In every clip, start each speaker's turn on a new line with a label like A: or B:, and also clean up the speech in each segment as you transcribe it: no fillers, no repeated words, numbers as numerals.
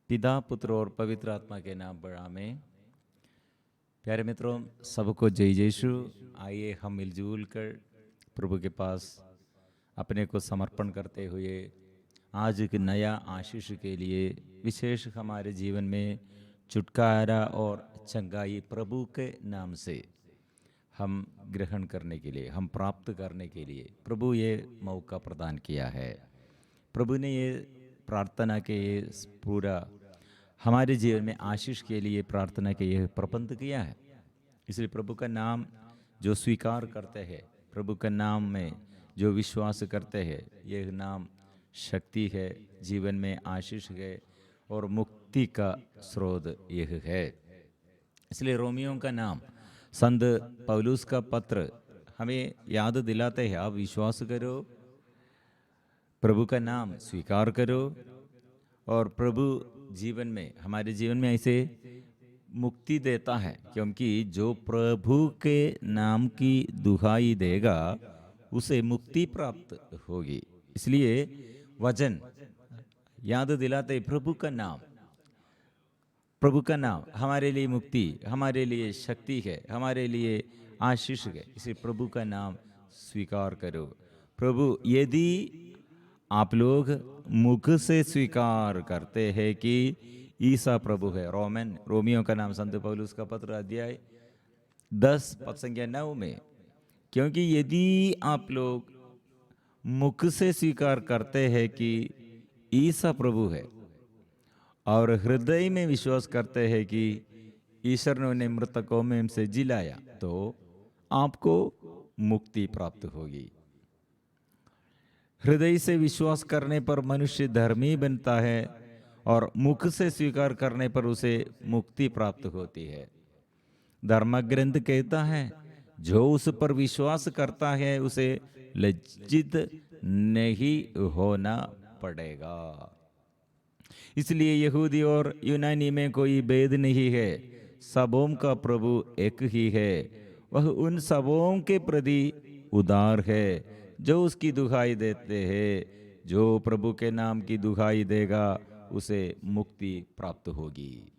A: पिता, पुत्र और पवित्र आत्मा के नाम पर आमीन। प्यारे मित्रों, सबको जय यीशु। आइए हम मिलजुल कर प्रभु के पास अपने को समर्पण करते हुए आज एक नया आशीष के लिए विशेष हमारे जीवन में छुटकारा और चंगाई प्रभु के नाम से हम ग्रहण करने के लिए, हम प्राप्त करने के लिए प्रभु ये मौका प्रदान किया है। प्रभु ने ये प्रार्थना के ये पूरा हमारे जीवन में आशीष के लिए प्रार्थना के ये प्रबंध किया है। इसलिए प्रभु का नाम जो स्वीकार करते हैं, प्रभु का नाम में जो विश्वास करते हैं, यह नाम शक्ति है, जीवन में आशीष है और मुक्ति का स्रोत यह है। इसलिए रोमियों का नाम, संत पौलुस का पत्र हमें याद दिलाते हैं, आप विश्वास करो, प्रभु का नाम स्वीकार करो और प्रभु जीवन में, हमारे जीवन में ऐसे मुक्ति देता है, क्योंकि जो प्रभु के नाम की दुहाई देगा उसे मुक्ति प्राप्त होगी। इसलिए वचन याद दिलाते, प्रभु का नाम, प्रभु का नाम हमारे लिए मुक्ति, हमारे लिए शक्ति है, हमारे लिए आशीष है। इसलिए प्रभु का नाम स्वीकार करो। प्रभु, यदि आप लोग मुख से स्वीकार करते हैं कि ईसा प्रभु है, रोमियो का नाम संत पौलुस का पत्र अध्याय 10 पद संख्या 9 में, क्योंकि यदि आप लोग मुख से स्वीकार करते हैं कि ईसा प्रभु है और हृदय में विश्वास करते हैं कि ईश्वर ने उन्हें मृतकों में से जिलाया, तो आपको मुक्ति प्राप्त होगी। हृदय से विश्वास करने पर मनुष्य धर्मी बनता है और मुख से स्वीकार करने पर उसे मुक्ति प्राप्त होती है। धर्म ग्रंथ कहता है, जो उस पर विश्वास करता है उसे लज्जित नहीं होना पड़ेगा। इसलिए यहूदी और यूनानी में कोई भेद नहीं है, सबों का प्रभु एक ही है। वह उन सबों के प्रति उदार है जो उसकी दुहाई देते हैं। जो प्रभु के नाम की दुहाई देगा उसे मुक्ति प्राप्त होगी।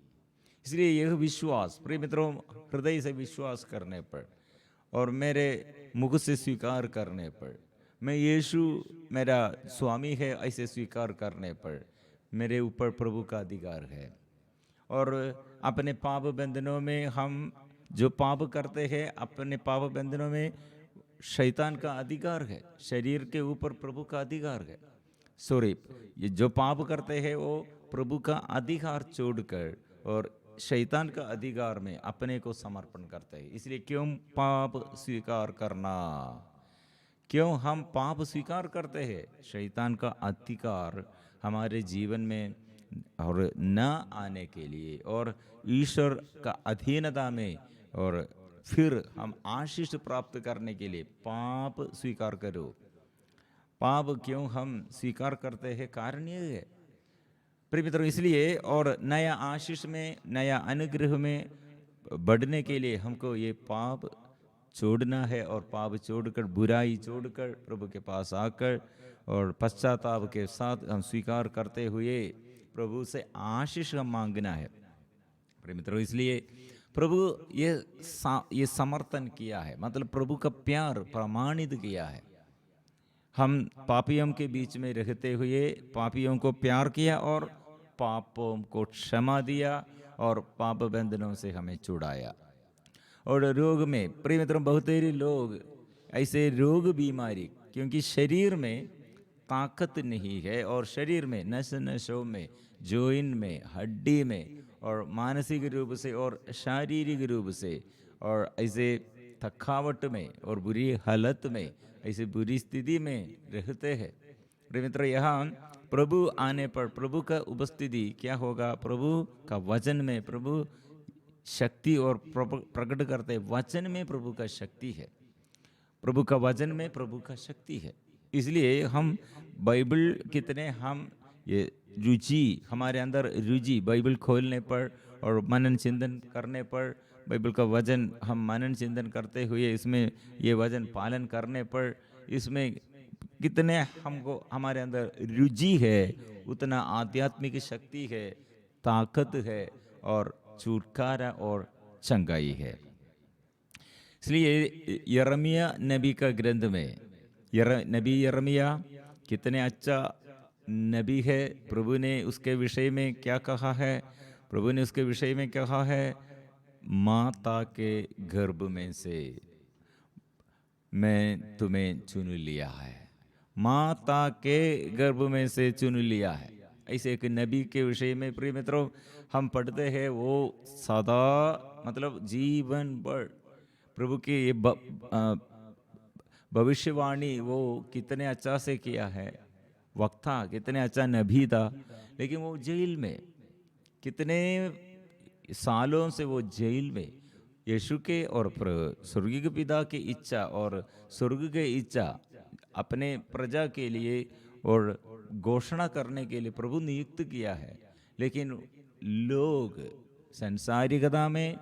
A: इसलिए यह विश्वास, प्रिय मित्रों, हृदय से विश्वास करने पर और मेरे मुख से स्वीकार करने पर, मैं यीशु मेरा स्वामी है ऐसे स्वीकार करने पर मेरे ऊपर प्रभु का अधिकार है। और अपने पाप बंधनों में, हम जो पाप करते हैं, अपने पाप बंधनों में शैतान का अधिकार है, शरीर के ऊपर प्रभु का अधिकार है। ये जो पाप करते हैं वो प्रभु का अधिकार छोड़कर और शैतान का अधिकार में अपने को समर्पण करते हैं। इसलिए क्यों पाप स्वीकार करना, क्यों हम पाप स्वीकार करते हैं? शैतान का अधिकार हमारे जीवन में और न आने के लिए और ईश्वर का अधीनता में, और फिर हम आशीष प्राप्त करने के लिए पाप स्वीकार करो। पाप क्यों हम स्वीकार करते हैं? कारण ये है प्रिय मित्रों, इसलिए और नया आशीष में, नया अनुग्रह में बढ़ने के लिए हमको ये पाप छोड़ना है और पाप छोड़कर, बुराई छोड़कर प्रभु के पास आकर और पश्चाताप के साथ हम स्वीकार करते हुए प्रभु से आशीष हम मांगना है। प्रिय मित्रों, इसलिए प्रभु ये समर्थन किया है, मतलब प्रभु का प्यार प्रमाणित किया है। हम पापियों के बीच में रहते हुए पापियों को प्यार किया और पापों को क्षमा दिया और पाप बंधनों से हमें छुड़ाया। और रोग में, प्रिय मित्रों, बहुत सारे लोग ऐसे रोग बीमारी, क्योंकि शरीर में ताकत नहीं है और शरीर में नस नसों में, जोइन में, हड्डी में और मानसिक रूप से और शारीरिक रूप से और ऐसे थकावट में और बुरी हालत में, ऐसे बुरी स्थिति में रहते हैं। प्रिय मित्र, यहाँ प्रभु आने पर प्रभु का उपस्थिति क्या होगा? प्रभु का वचन में प्रभु शक्ति और प्रकट करते, वचन में प्रभु का शक्ति है, प्रभु का वचन में प्रभु का शक्ति है। इसलिए हम बाइबल कितने, हम ये रुचि, हमारे अंदर रुचि बाइबल खोलने पर और मनन चिंतन करने पर, बाइबल का वचन हम मनन चिंतन करते हुए इसमें ये वचन पालन करने पर, इसमें कितने हमको हमारे अंदर रुचि है, उतना आध्यात्मिक शक्ति है, ताकत है और छुटकारा और चंगाई है। इसलिए यिर्मयाह नबी का ग्रंथ में नबी यिर्मयाह कितने अच्छा नबी है। प्रभु ने उसके विषय में क्या कहा है? प्रभु ने उसके विषय में कहा है, माता के गर्भ में से मैं तुम्हें चुन लिया है। माता के गर्भ में से चुन लिया है। ऐसे एक नबी के विषय में प्रिय मित्रों हम पढ़ते हैं, वो सदा मतलब जीवन भर प्रभु की ये भविष्यवाणी वो कितने अच्छा से किया है। वक्ता कितने अच्छा नबी था, लेकिन वो जेल में कितने सालों से वो जेल में यीशु के और स्वर्गीय पिता की इच्छा और स्वर्ग की इच्छा अपने प्रजा के लिए और घोषणा करने के लिए प्रभु नियुक्त किया है। लेकिन लोग संसारिकता में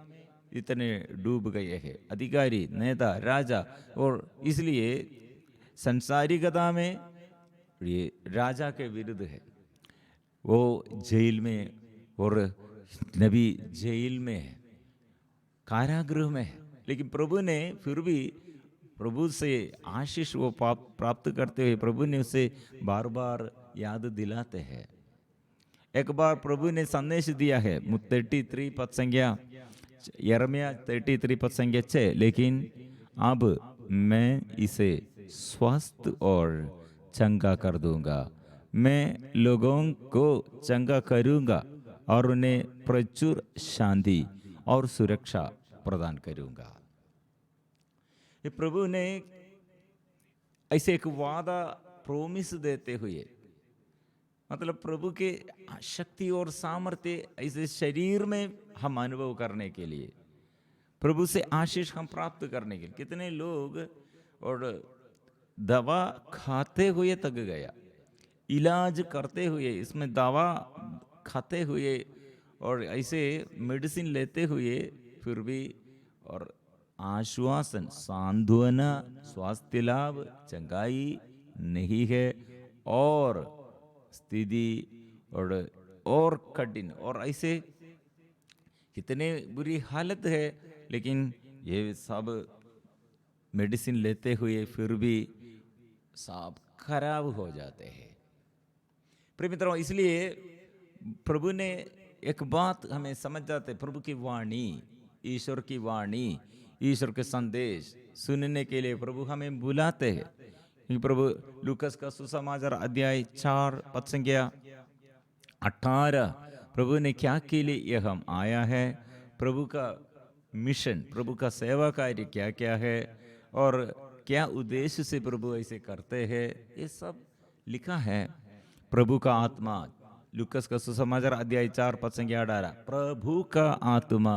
A: इतने डूब गए हैं, अधिकारी, नेता, राजा, और इसलिए संसारिकता में ये राजा के विरुद्ध है। वो जेल में और नबी जेल में है, कारागृह में है, लेकिन प्रभु ने फिर भी प्रभु से आशीष वो प्राप्त करते हुए प्रभु ने उसे बार बार याद दिलाते हैं। एक बार प्रभु ने संदेश दिया है 33 पद संख्या यिर्मयाह 33 पद संख्या 6, लेकिन अब मैं इसे स्वस्थ और चंगा कर दूंगा, मैं लोगों को चंगा करूंगा और उन्हें प्रचुर शांति और सुरक्षा प्रदान करूंगा। ये प्रभु ने ऐसे एक वादा प्रोमिस देते हुए, मतलब प्रभु के शक्ति और सामर्थ्य ऐसे शरीर में हम अनुभव करने के लिए, प्रभु से आशीष हम प्राप्त करने के लिए। कितने लोग और दवा खाते हुए थक गया, इलाज करते हुए, इसमें दवा खाते हुए और ऐसे मेडिसिन लेते हुए फिर भी और आश्वासन, सांत्वना, स्वास्थ्य लाभ, चंगाई नहीं है, और स्थिति और कठिन और ऐसे कितने बुरी हालत है। लेकिन ये सब मेडिसिन लेते हुए फिर भी सब खराब हो जाते हैं। प्रिय मित्रों, इसलिए प्रभु ने एक बात हमें समझ जाते, प्रभु की वाणी, ईश्वर की वाणी, ईश्वर के संदेश सुनने के लिए प्रभु हमें बुलाते हैं। प्रभु लूकस का सुसमाचार अध्याय 4 पद संख्या 18, प्रभु ने क्या के लिए यह हम आया है, प्रभु का मिशन, प्रभु का सेवा कार्य क्या क्या है और क्या उद्देश्य से प्रभु ऐसे करते हैं, ये सब लिखा है। प्रभु का आत्मा, लूकस का सुसमाचार अध्याय 4 पद संख्या 18, प्रभु का आत्मा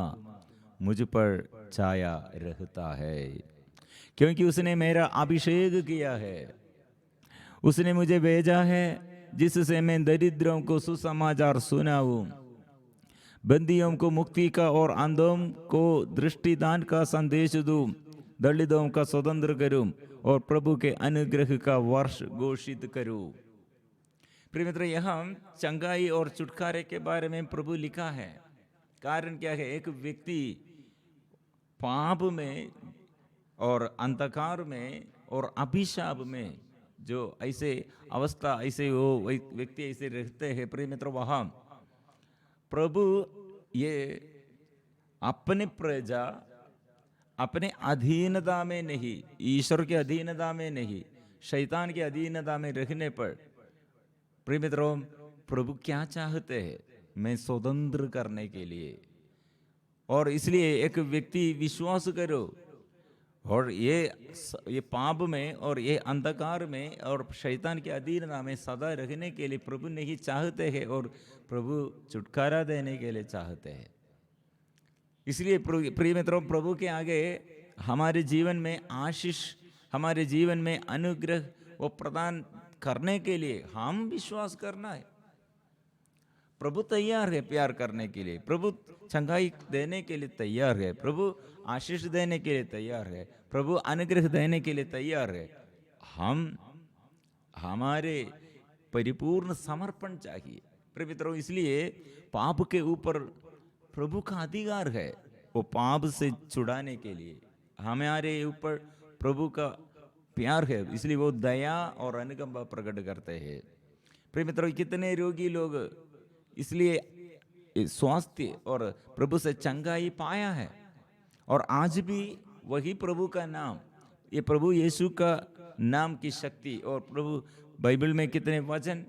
A: मुझ पर छाया रहता है, क्योंकि उसने मेरा अभिषेक किया है, उसने मुझे भेजा है जिससे मैं दरिद्रों को सुसमाचार सुनाऊं, बंदियों को मुक्ति का और अंधों को दृष्टिदान का संदेश दूं, दलितों का स्वतंत्र करूं और प्रभु के अनुग्रह का वर्ष घोषित करूं। प्रिय मित्र, यहाँ चंगाई और छुटकारे के बारे में प्रभु लिखा है। कारण क्या है? एक व्यक्ति पाप में और अंधकार में और अभिशाप में जो ऐसे अवस्था, ऐसे वो व्यक्ति ऐसे रहते हैं, प्रिय मित्र, वहाँ प्रभु ये अपने प्रजा अपने अधीनता में नहीं, ईश्वर के अधीनता में नहीं, शैतान के अधीनता में रखने पर, प्रिय मित्रों, प्रभु क्या चाहते हैं? मैं स्वतंत्र करने के लिए। और इसलिए एक व्यक्ति विश्वास करो और ये पाप में और ये अंधकार में और शैतान के अधीनता में सदा रखने के लिए प्रभु नहीं चाहते हैं, और प्रभु छुटकारा देने के लिए चाहते हैं। इसलिए प्रिय मित्रों, प्रभु के आगे हमारे जीवन में आशीष, हमारे जीवन में अनुग्रह वो प्रदान करने के लिए हम विश्वास करना है। प्रभु तैयार है प्यार करने के लिए, प्रभु चंगाई देने के लिए तैयार है, प्रभु आशीष देने के लिए तैयार है, प्रभु अनुग्रह देने के लिए तैयार है। हम हमारे परिपूर्ण समर्पण चाहिए। प्रिय मित्रों, इसलिए पाप के ऊपर प्रभु का अधिकार है, वो पाप से छुड़ाने के लिए। हमारे ऊपर प्रभु का प्यार है, इसलिए वो दया और अनुकंपा प्रकट करते हैं। प्रिय मित्रों, कितने रोगी लोग इसलिए स्वास्थ्य और प्रभु से चंगाई पाया है, और आज भी वही प्रभु का नाम, ये प्रभु यीशु का नाम की शक्ति, और प्रभु बाइबल में कितने वचन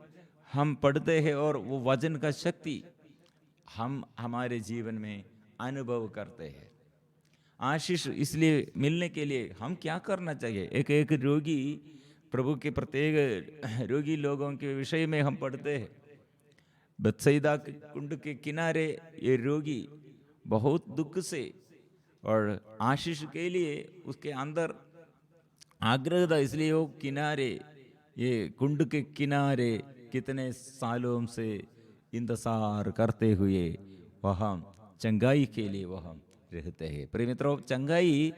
A: हम पढ़ते हैं और वो वचन का शक्ति हम हमारे जीवन में अनुभव करते हैं। आशीष इसलिए मिलने के लिए हम क्या करना चाहिए? एक एक रोगी, प्रभु के प्रत्येक रोगी लोगों के विषय में हम पढ़ते हैं। बेथसैदा कुंड के किनारे ये रोगी बहुत दुख से और आशीष के लिए उसके अंदर आग्रह था, इसलिए वो किनारे, ये कुंड के किनारे कितने सालों से इंतजार करते हुए वहाँ चंगाई के लिए वहाँ रहते हैं। प्रिय मित्रों, चंगाई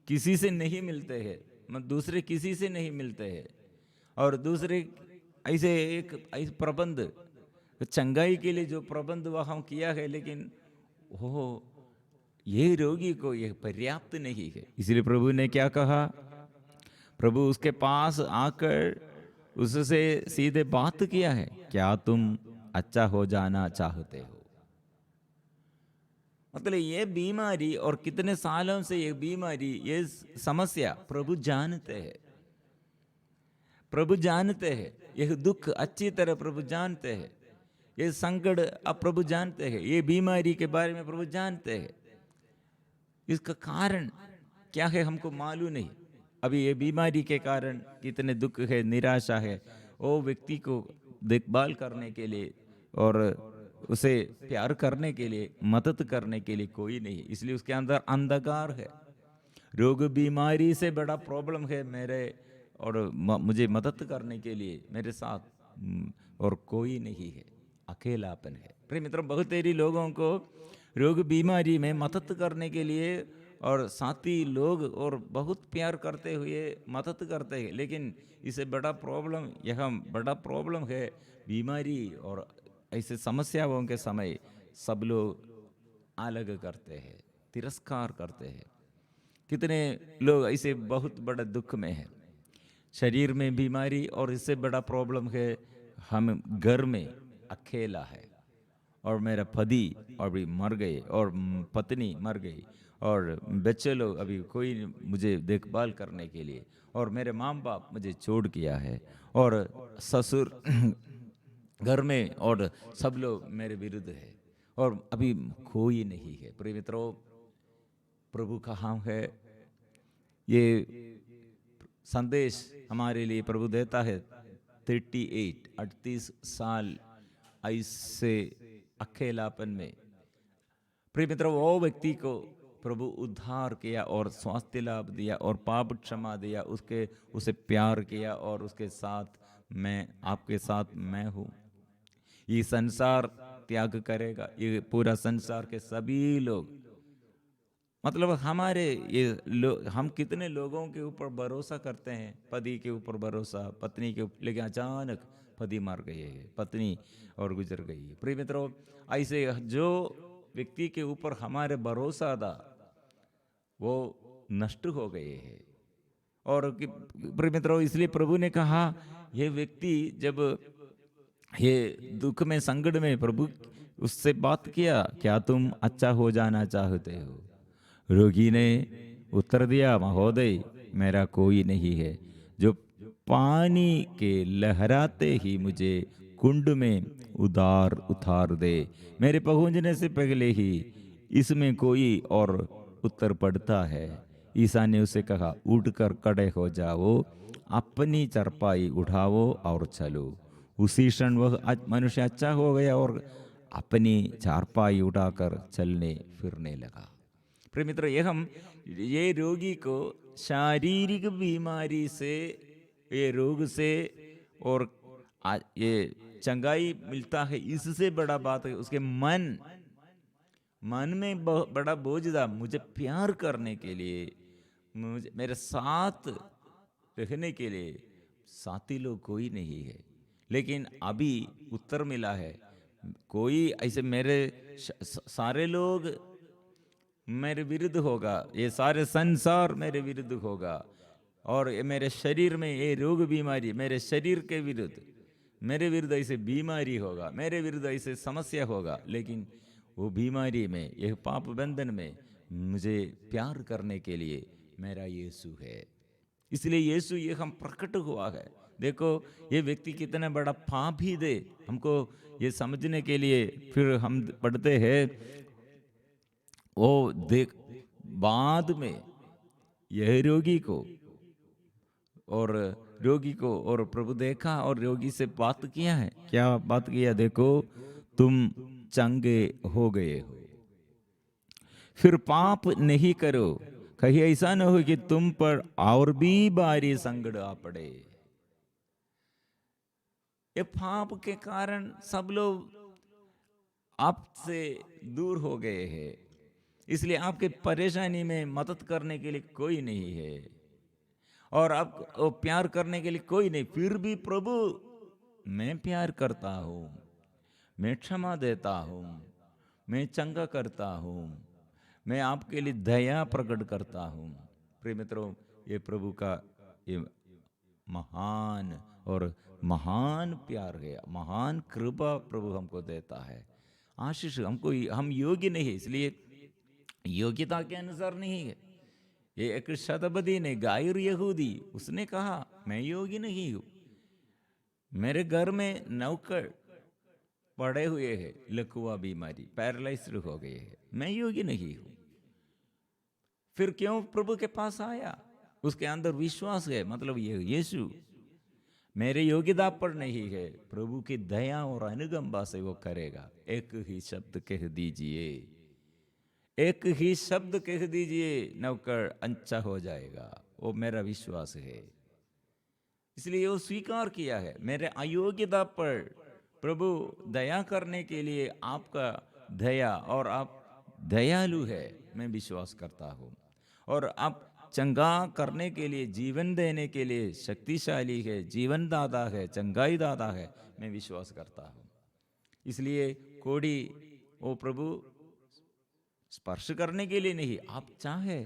A: किसी से नहीं मिलते हैं, दूसरे किसी से नहीं मिलते हैं, और दूसरे ऐसे एक ऐसे प्रबंध चंगाई के लिए जो प्रबंध वहाँ किया है, लेकिन वो ये रोगी को यह पर्याप्त नहीं है। इसलिए प्रभु ने क्या कहा? प्रभु उसके पास आकर उससे सीधे बात किया है, क्या तुम अच्छा हो जाना चाहते हो? मतलब ये बीमारी, और कितने सालों से ये बीमारी, ये समस्या प्रभु जानते हैं, प्रभु जानते हैं, यह दुख अच्छी तरह प्रभु जानते हैं, ये संकट अब प्रभु जानते हैं, ये बीमारी के बारे में प्रभु जानते हैं। इसका कारण क्या है हमको मालूम नहीं। अभी ये बीमारी के कारण कितने दुख है, निराशा है, वो व्यक्ति को देखभाल करने के लिए और उसे प्यार करने के लिए, मदद करने के लिए कोई नहीं, इसलिए उसके अंदर अंधकार है। रोग बीमारी से बड़ा प्रॉब्लम है मेरे, और मुझे मदद करने के लिए मेरे साथ और कोई नहीं है, अकेलापन है। प्रिय मित्रों, बहुत सारे लोगों को रोग बीमारी में मदद करने के लिए और साथी लोग और बहुत प्यार करते हुए मदद करते हैं, लेकिन इससे बड़ा प्रॉब्लम, यह बड़ा प्रॉब्लम है बीमारी और ऐसे समस्याओं के समय सब लोग अलग करते हैं, तिरस्कार करते हैं। कितने लोग ऐसे बहुत बड़ा दुख में हैं, शरीर में बीमारी, और इससे बड़ा प्रॉब्लम है हम घर में अकेला है, और मेरा पति अभी मर गए, और पत्नी मर गई, और बच्चे लोग अभी कोई मुझे देखभाल करने के लिए, और मेरे माँ बाप मुझे छोड़ किया है, और ससुर घर में, और सब लोग मेरे विरुद्ध है, और अभी कोई नहीं है। प्रिय मित्रों, प्रभु कहाँ है? ये संदेश हमारे लिए प्रभु देता है। 38 साल ऐसे अकेलापन में, प्रिय मित्रों, वो व्यक्ति को प्रभु उद्धार किया और स्वास्थ्य लाभ दिया और पाप क्षमा दिया, उसे प्यार किया, और उसके साथ मैं आपके साथ मैं हूँ। ये संसार त्याग करेगा, ये पूरा संसार के सभी लोग, मतलब हमारे ये हम कितने लोगों के ऊपर भरोसा करते हैं, पति के ऊपर भरोसा, पत्नी के ऊपर, लेकिन अचानक पति मर गए है, पत्नी और गुजर गई है। प्रिय मित्रों, ऐसे जो व्यक्ति के ऊपर हमारे भरोसा था वो नष्ट हो गए हैं। और प्रिय मित्रों, इसलिए प्रभु ने कहा, ये व्यक्ति जब ये दुख में, संकट में, प्रभु उससे बात किया, क्या तुम अच्छा हो जाना चाहते हो? रोगी ने उत्तर दिया, महोदय मेरा कोई नहीं है जो पानी के लहराते ही मुझे कुंड में उतार दे, मेरे पहुंचने से पहले ही इसमें कोई और उत्तर पड़ता है। ईसा ने उसे कहा, उठकर खड़े हो जाओ, अपनी चारपाई उठाओ और चलो। उसी क्षण वह मनुष्य अच्छा हो गया और अपनी चारपाई उठाकर चलने फिरने लगा। प्रिय मित्रों, ये रोगी को शारीरिक बीमारी से, ये रोग से और ये चंगाई मिलता है, इससे बड़ा बात है उसके मन में बड़ा बोझ था, मुझे प्यार करने के लिए, मुझे मेरे साथ रहने के लिए साथी लोग कोई नहीं है, लेकिन अभी उत्तर मिला है, कोई ऐसे मेरे सारे लोग मेरे विरुद्ध होगा, ये सारे संसार मेरे विरुद्ध होगा, और ये मेरे शरीर में ये रोग बीमारी, मेरे शरीर के विरुद्ध, मेरे विरुद्ध ऐसे बीमारी होगा, मेरे विरुद्ध ऐसे समस्या होगा, लेकिन वो बीमारी में, यह पाप बंधन में मुझे प्यार करने के लिए मेरा यीशु है। इसलिए यीशु ये हम प्रकट हुआ है। देखो ये व्यक्ति कितना बड़ा पाप ही दे, हमको ये समझने के लिए फिर हम पढ़ते हैं, वो देख बाद में यह रोगी को और प्रभु देखा और रोगी से बात किया है। क्या बात किया? देखो तुम चंगे हो गए हो, फिर पाप नहीं करो, कहीं ऐसा न हो कि तुम पर और भी भारी संकट आ पड़े। ये पाप के कारण सब लोग आपसे दूर हो गए हैं, इसलिए आपके परेशानी में मदद करने के लिए कोई नहीं है, और आपको प्यार करने के लिए कोई नहीं। फिर भी प्रभु मैं प्यार करता हूँ, मैं क्षमा देता हूँ, मैं चंगा करता हूँ, मैं आपके लिए दया प्रकट करता हूँ। प्रिय मित्रों, ये प्रभु का ये महान और महान प्यार है, महान कृपा प्रभु हमको देता है। आशीष हमको, हम योग्य नहीं है, इसलिए योग्यता के अनुसार नहीं है। ये एक शतपदी ने, गायर यहूदी, उसने कहा मैं योग्य नहीं हूं, मेरे घर में नौकर पड़े हुए हैं, लकवा बीमारी, पैरालाइज्ड हो गए हैं, मैं योग्य नहीं हूं। फिर क्यों प्रभु के पास आया? उसके अंदर विश्वास है, मतलब ये यीशु मेरे योग्यता पर नहीं है, प्रभु की दया और अनुकंपा से वो करेगा। एक ही शब्द कह दीजिए, एक ही शब्द कह दीजिए, नौकर अच्छा हो जाएगा, वो मेरा विश्वास है। इसलिए वो स्वीकार किया है। मेरे अयोग्यता पर प्रभु दया करने के लिए आपका दया, और आप दयालु है, मैं विश्वास करता हूँ। और आप चंगा करने के लिए, जीवन देने के लिए शक्तिशाली है, जीवन दाता है, चंगाई दाता है, मैं विश्वास करता हूँ। इसलिए कोड़ी वो प्रभु स्पर्श करने के लिए नहीं, आप चाहे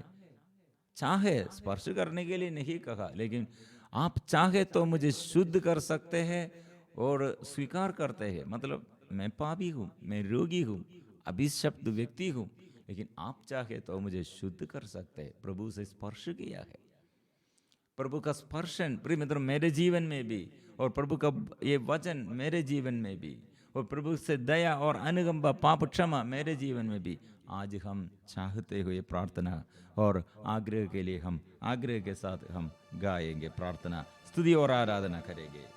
A: स्पर्श करने के लिए नहीं कहा, लेकिन आप चाहे तो मुझे शुद्ध कर सकते हैं और स्वीकार करते हैं। मतलब मैं पापी हूँ, मैं रोगी हूँ, अभिशप्त व्यक्ति हूँ, लेकिन आप चाहे तो मुझे शुद्ध कर सकते हैं। प्रभु से स्पर्श किया है, प्रभु का स्पर्शन प्रिय मित्र मेरे जीवन में भी, और प्रभु का ये वचन मेरे जीवन में भी, और प्रभु से दया और अनुकंपा, पाप क्षमा मेरे जीवन में भी। आज हम चाहते हुए प्रार्थना और आग्रह के लिए हम आग्रह के साथ हम गाएंगे, प्रार्थना, स्तुति और आराधना करेंगे।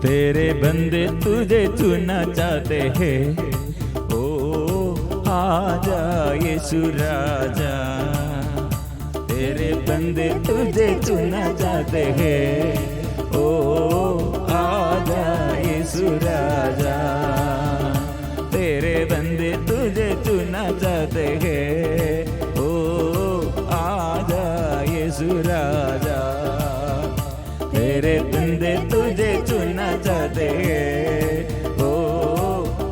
A: तेरे बंदे तुझे चुनना चाहते हैं, ओ आजा यीशु राजा। तेरे बंदे तुझे चुनना चाहते हैं, ओ आजा यीशु राजा। तेरे बंदे तुझे चुनना चाहते हैं, ओ आजा यीशु राजा। तेरे बंदे तुझे चुनना चाहते हैं, ओ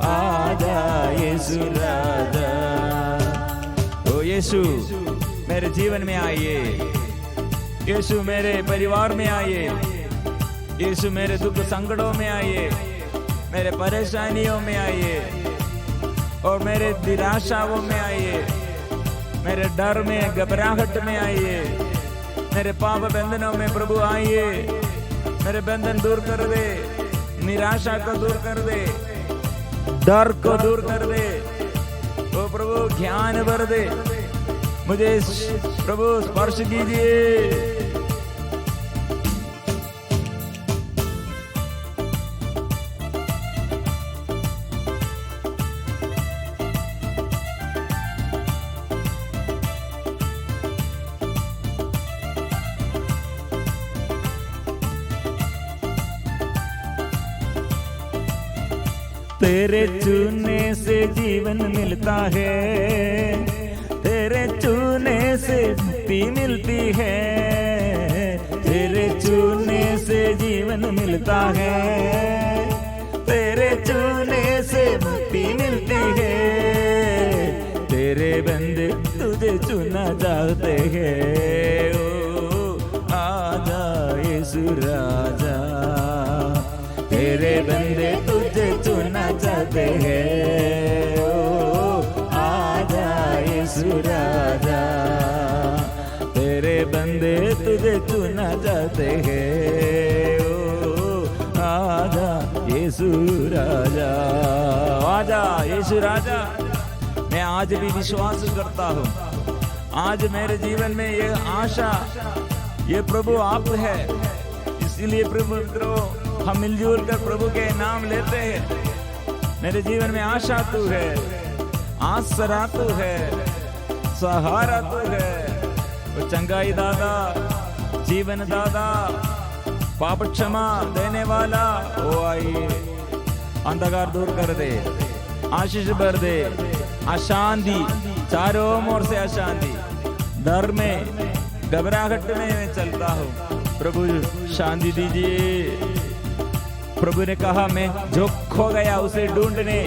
A: आजा यीशु राजा। ओ यीशु मेरे जीवन में आइए, यीशु मेरे परिवार में आइए, यीशु मेरे दुख संकटों में आइए, मेरे परेशानियों में आइए, और मेरे निराशाओं में आइए, मेरे डर में, घबराहट में आइए, मेरे पाप बंधनों में प्रभु आइए, मेरे बंधन दूर कर दे, निराशा को दूर कर दे, डर को दूर कर दे। ओ प्रभु ज्ञान भर दे, मुझे प्रभु स्पर्श कीजिए। तेरे चूने से जीवन मिलता है, तेरे चूने से मुक्ति मिलती है, तेरे चूने से जीवन मिलता है, तेरे चूने से मुक्ति मिलती है। तेरे बंदे तुझे चुना चाहते हैं, ओ आजा यीशु राजा। तेरे बंदे तुझे चुना चाहते हैं, ओ आजा यीशु राजा। तेरे बंदे तुझे चुना चाहते हैं, ओ आजा यीशु राजा। आजा यीशु राजा। मैं आज भी विश्वास करता हूँ, आज मेरे जीवन में ये आशा, ये प्रभु आप है। इसीलिए प्रभु मित्रों, हम मिलजुल कर प्रभु के नाम लेते हैं। मेरे जीवन में आशा तू है, आसरा तू है, सहारा तू है। वो चंगाई दादा, जीवन दादा, पाप क्षमा देने वाला, वो आइए अंधकार दूर कर दे, आशीष भर दे। अशांति चारों ओर से अशांति, डर में घबराहट में मैं चलता हूँ, प्रभु शांति दीजिए। प्रभु ने कहा मैं जो खो गया उसे ढूंढने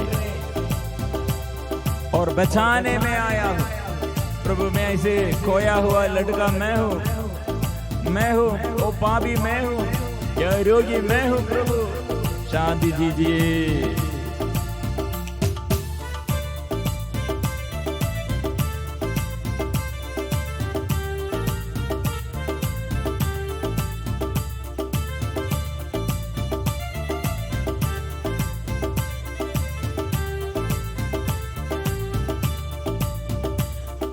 A: और बचाने में आया हूँ। प्रभु मैं ऐसे खोया हुआ लड़का मैं हूँ, वो पापी मैं हूँ, यह रोगी मैं हूँ। प्रभु शांति दीजिए।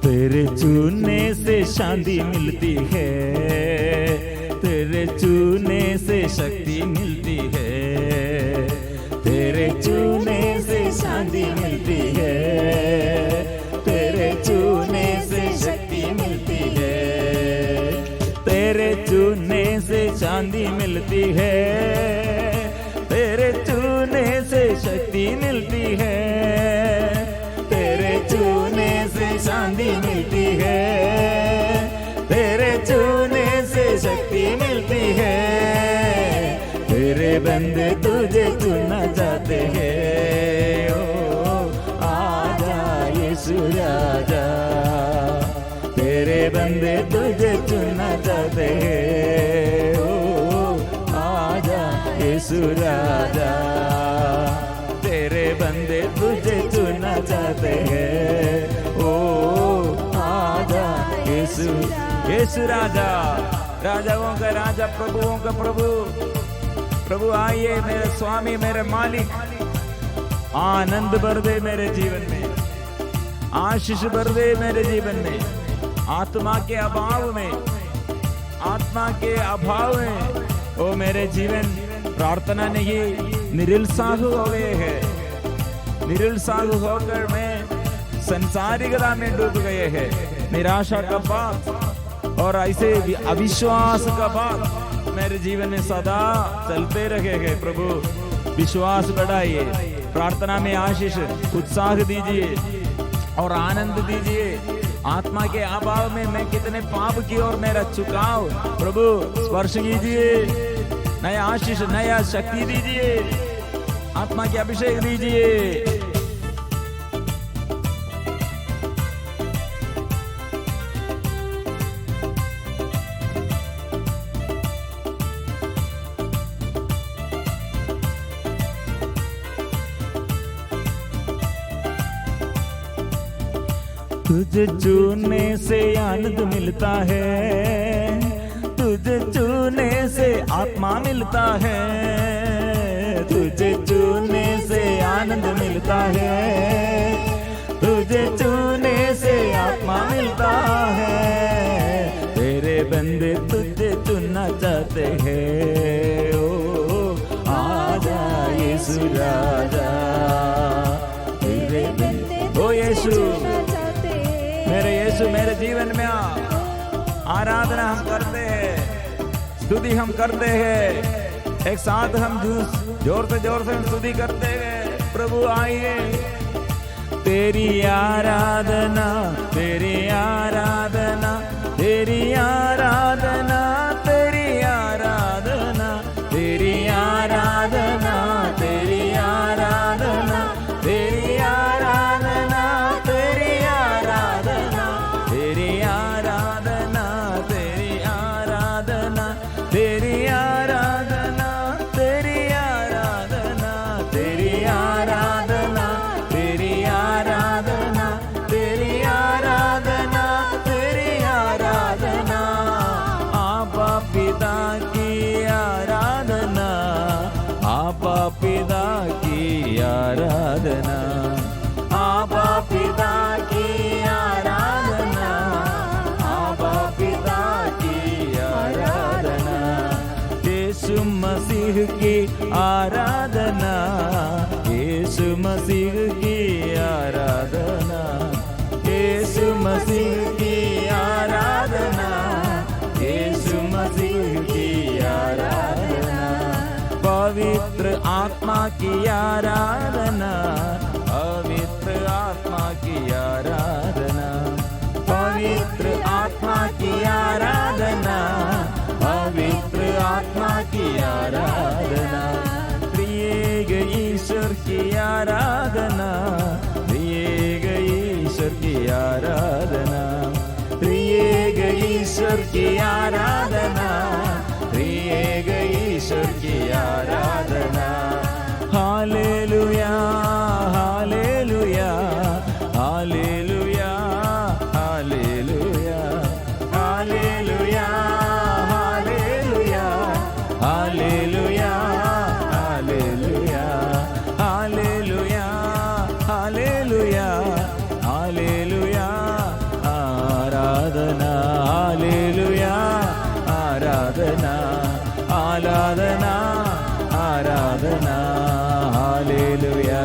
A: तेरे चूने से शांति मिलती है, तेरे चूने से शक्ति मिलती है, तेरे चूने से शांति मिलती है, तेरे चूने से शक्ति मिलती है, तेरे चूने से शांति मिलती है, तेरे चूने से शक्ति मिलती है, तेरे चूने से शांति मिलती है, तेरे चूने से शक्ति मिलती है। तेरे बंदे तुझे चुनना चाहते हैं, ओ आजा यीशु राजा। तेरे बंदे तुझे चुनना चाहते हैं, ओ आजा यीशु राजा। तेरे बंदे तुझे चुनना चाहते हैं, ओ आजा यीशु यीशु राजा। राजाओं का राजा, प्रभुओं का प्रभु। प्रभु आइए मेरे स्वामी, मेरे मालिक, आनंद भर दे मेरे जीवन में, आशीष भर दे मेरे जीवन में। आत्मा के अभाव में, आत्मा के अभाव में ओ मेरे जीवन प्रार्थना नहीं, निरुत्साह हो गए हैं। निरुत्साह होकर मैं संसारिकता में डूब गए हैं, निराशा का बात और ऐसे अविश्वास का बात मेरे जीवन में सदा चलते रहेंगे। प्रभु विश्वास बढ़ाइए, प्रार्थना में आशीष उत्साह दीजिए और आनंद दीजिए। आत्मा के अभाव में मैं कितने पाप की ओर मेरा झुकाव प्रभु स्पर्श कीजिए, नया आशीष, नया शक्ति दीजिए, आत्मा के अभिषेक दीजिए। तुझे चूने से आनंद मिलता है, तुझे चूने से आत्मा मिलता है, तुझे चूने से आनंद मिलता है, तुझे चूने से आत्मा मिलता है। तेरे बंदे तुझे चुनना चाहते हैं, ओ आजा यीशु राजा। तेरे बंदे ओ यीशु, मेरे यीशु मेरे जीवन में आ। आराधना हम करते हैं, स्तुति हम करते हैं, एक साथ हम जोर से स्तुति करते हैं। प्रभु आइए, तेरी आराधना, तेरी आराधना, तेरी आराधना, तेरी आराधना, तेरी आराधना, तेरी आराधना, तेरी आराधना, तेरी आराधना, तेरी आराधना, तेरी आराधना, तेरी आराधना, तेरी आराधना, तेरी आराधना, तेरी आराधना, तेरी आराधना, तेरी आराधना, आपा पिता की आराधना, आपा पिता की आराधना, आपा पिता की आराधना, आपा पिता की आराधना, यीशु मसीह की आराधना, यीशु मसीह की आराधना, यीशु मसीह की आराधना, यीशु मसीह की आराधना, पवित्र आत्मा की आराधना, पवित्र आत्मा की आराधना, पवित्र आत्मा की आराधना, पवित्र आत्मा की आराधना, त्रिएक ईश्वर की आराधना, त्रिएक ईश्वर की आराधना, त्रिएक ईश्वर की आराधना, त्रिएक ईश्वर की आराधना, हालेलुया, हालेलुया, हालेलुया, हालेलुया, हालेलुया, हालेलुया, हालेलुया, हालेलुया, हालेलुया, हालेलुया, हालेलुया, आराधना, हालेलुया, आराधना, आराधना, आराधना, हालेलुया,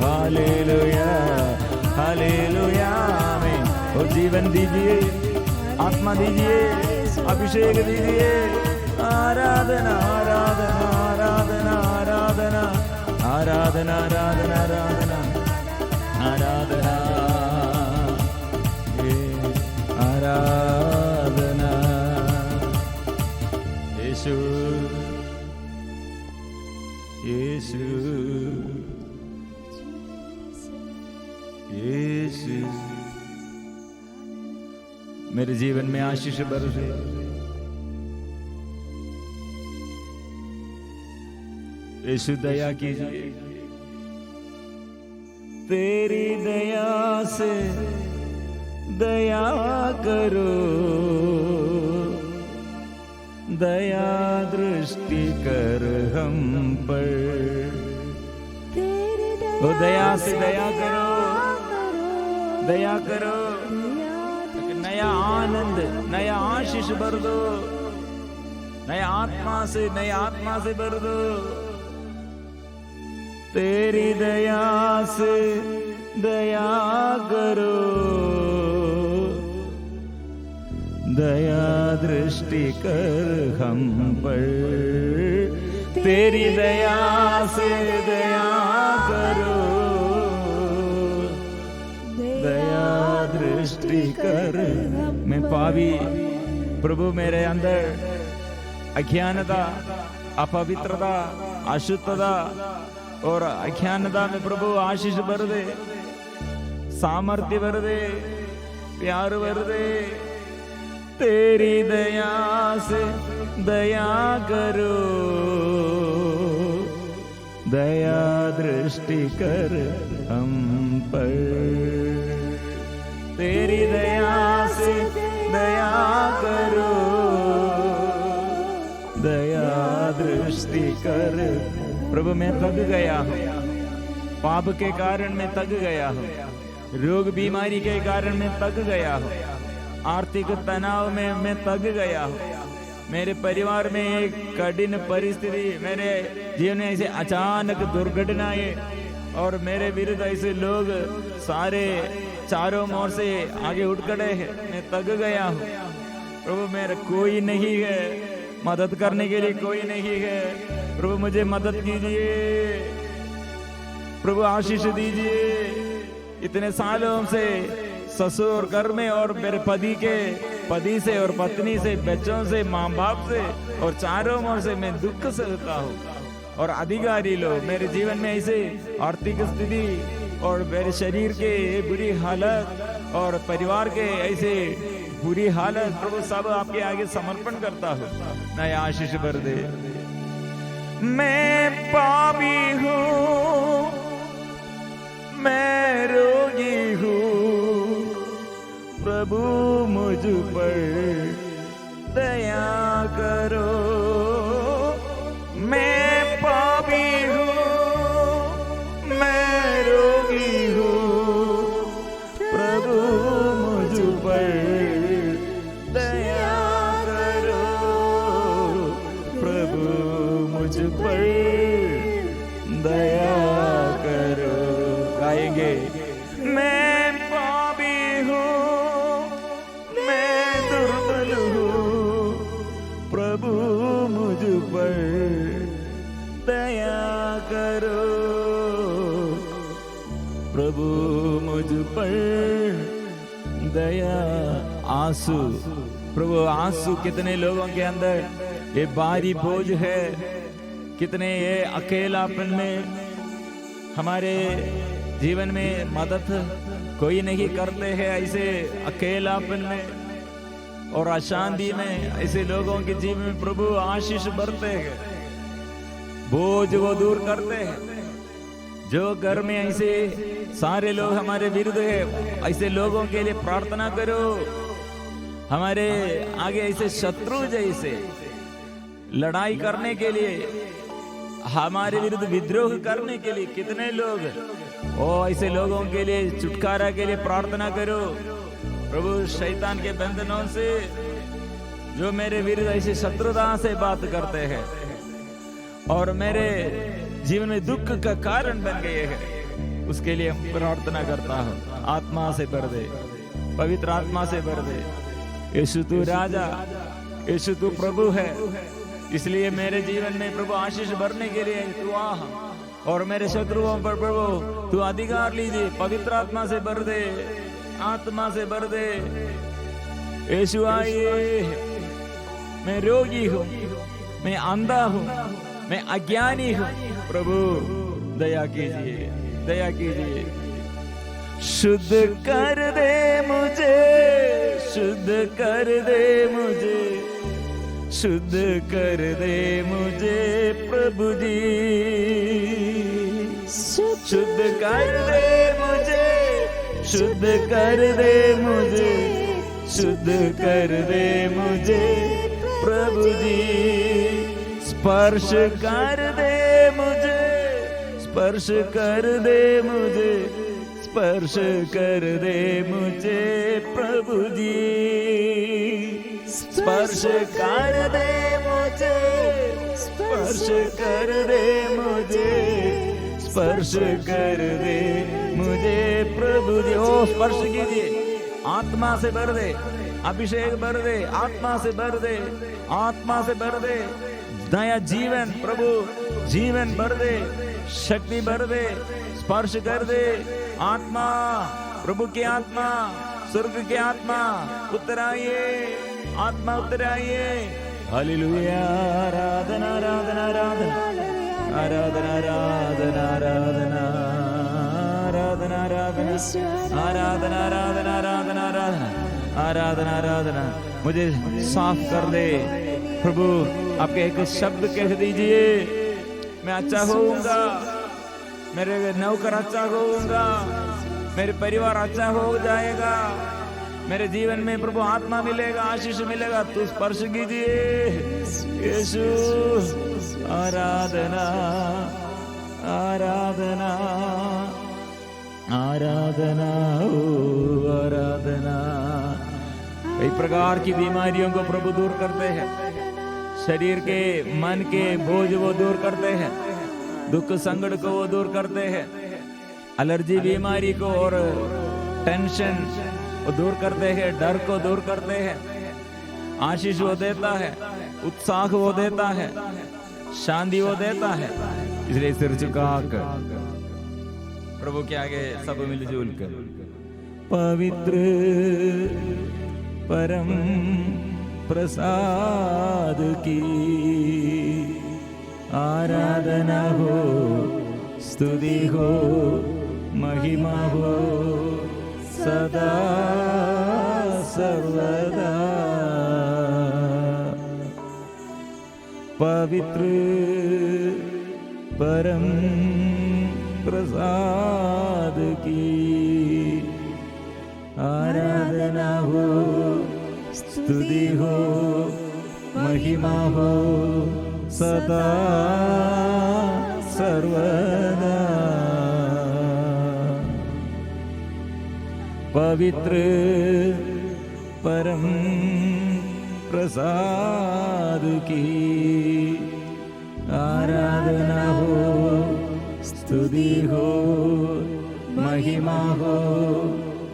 A: हालेलुया, हालेलुया, आमीन। और जीवन दीजिए, आत्मा दीजिए, अभिषेक दीजिए, आराधना, आराधना, आराधना, आराधना, आराधना, आराधना, आराधना, आराधना, आराधना, यीशु, यीशु, यीशु, मेरे जीवन में आशीष बरसे, यीशु दया कीजिए, तेरी दया से दया करो, दया दृष्टि कर हम पर, वो दया से दया करो, दया करो, नया आनंद, नया आशीष भर दो, नया आत्मा से भर दो, तेरी दया से दया करो, दया दृष्टि कर हम पर, तेरी दया से दया करो, दया दृष्टि कर। मैं पापी प्रभु, मेरे अंदर अज्ञानता, अपवित्रता, अशुद्धता और अज्ञानता में प्रभु आशीष भर दे, सामर्थ्य भर दे, प्यार भर दे, तेरी दया से दया करो, दया दृष्टि कर हम पर, तेरी दया से दया करो, दया दृष्टि कर। प्रभु मैं थक गया हूँ, पाप के कारण मैं थक गया हूँ, रोग बीमारी के कारण मैं थक गया हूँ, आर्थिक तनाव में मैं थक गया हूँ, मेरे परिवार में एक कठिन परिस्थिति, मेरे जीवन में ऐसे अचानक दुर्घटनाएं और मेरे विरुद्ध ऐसे लोग सारे चारों ओर से आगे उठ खड़े हैं, मैं थक गया हूँ। प्रभु मेरा कोई नहीं है, मदद करने के लिए कोई नहीं है, प्रभु मुझे मदद कीजिए, प्रभु आशीष दीजिए। इतने सालों से ससुर घर में और मेरे पति से और पत्नी से, बच्चों से, माँ बाप से और चारों ओर से मैं दुख सहता हूँ। और अधिकारी लोग मेरे जीवन में ऐसे आर्थिक स्थिति और मेरे शरीर के बुरी हालत और परिवार के ऐसे बुरी हालत, प्रभु सब आपके आगे समर्पण करता हूँ। नया आशीष भर दे। मैं पापी हूँ, मैं रोगी हूँ, प्रभु मुझ पर दया करो। मैं पापी हूँ, मैं रोगी हूँ, प्रभु मुझ पर दया करो। प्रभु मुझ पर दया करो। गाएंगे। मैं पापी हूँ, मैं दुर्बल हूँ, प्रभु मुझ पर दया करो। प्रभु मुझ पर दया। आंसू, प्रभु आंसू कितने लोगों के अंदर ये भारी बोझ है, कितने ये अकेलापन में हमारे जीवन में मदद कोई नहीं करते हैं। ऐसे अकेलापन में और अशांति में ऐसे लोगों के जीवन में प्रभु आशीष भरते हैं, बोझ वो दूर करते हैं। जो घर में ऐसे सारे लोग हमारे विरुद्ध है, ऐसे लोगों के लिए प्रार्थना करो। हमारे आगे ऐसे शत्रु जैसे लड़ाई करने के लिए, हमारे विरुद्ध विद्रोह करने के लिए कितने लोग, ओ ऐसे लोगों के लिए छुटकारा के लिए प्रार्थना करो। प्रभु शैतान के बंधनों से, जो मेरे विरुद्ध ऐसे शत्रुता से बात करते हैं और मेरे जीवन में दुख का कारण बन गए हैं, उसके लिए प्रार्थना करता हूँ। आत्मा से भर दे, पवित्र आत्मा से भर दे। यीशु तू राजा, यीशु तू प्रभु है, इसलिए मेरे जीवन में प्रभु आशीष भरने के लिए तू आ, और मेरे शत्रुओं पर प्रभु तू अधिकार लीजिए। पवित्र आत्मा से भर दे, आत्मा से भर दे। यीशु आइए। मैं रोगी हूँ, मैं अंधा हूँ, मैं अज्ञानी हूँ, प्रभु दया कीजिए, दया कीजिए। शुद्ध कर दे मुझे, शुद्ध कर दे मुझे, शुद्ध कर दे मुझे प्रभु जी। शुद्ध कर दे मुझे, शुद्ध कर दे मुझे, शुद्ध कर दे मुझे प्रभु जी। स्पर्श कर दे मुझे, स्पर्श कर दे मुझे, स्पर्श कर दे मुझे प्रभु जी। स्पर्श कर दे मुझे, स्पर्श कर दे मुझे, स्पर्श कर दे मुझे प्रभु जी। ओ स्पर्श कीजिए, आत्मा से भर दे, अभिषेक भर दे, आत्मा से भर दे, आत्मा से भर दे। नया जीवन प्रभु, जीवन भर दे, शक्ति भर दे, स्पर्श कर दे। आत्मा, प्रभु की आत्मा, स्वर्ग की आत्मा उतर आइए, आत्मा उतर आइए। हालेलुया। आराधना आराधना आराधना आराधना आराधना आराधना आराधना आराधना आराधना आराधना आराधना आराधना आराधना आराधना। मुझे साफ कर दे प्रभु। आपके एक शब्द कह दीजिए, मैं अच्छा होऊंगा, मेरे नौकर अच्छा होऊंगा, मेरे परिवार अच्छा हो जाएगा, मेरे जीवन में प्रभु आत्मा मिलेगा, आशीष मिलेगा। तू स्पर्श कीजिए यीशु। आराधना आराधना आराधना ओ आराधना। कई प्रकार की बीमारियों को प्रभु दूर करते हैं, शरीर के मन के बोझ वो दूर करते हैं, दुख संकट को वो दूर करते हैं, एलर्जी बीमारी को और टेंशन वो दूर करते हैं, डर को दूर करते हैं। आशीष वो देता है, उत्साह वो देता है, शांति वो देता है। इसलिए सिर झुकाकर प्रभु के आगे सब मिलजुल कर पवित्र परम प्रसाद की आराधना हो, स्तुति हो, महिमा हो सदा सर्वदा। पवित्र परम प्रसाद की आराधना हो, स्तुति हो, महिमा हो सदा सर्वदा। पवित्र परम प्रसाद की आराधना हो, स्तुति हो, महिमा हो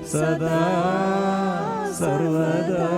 A: सदा सर्वदा।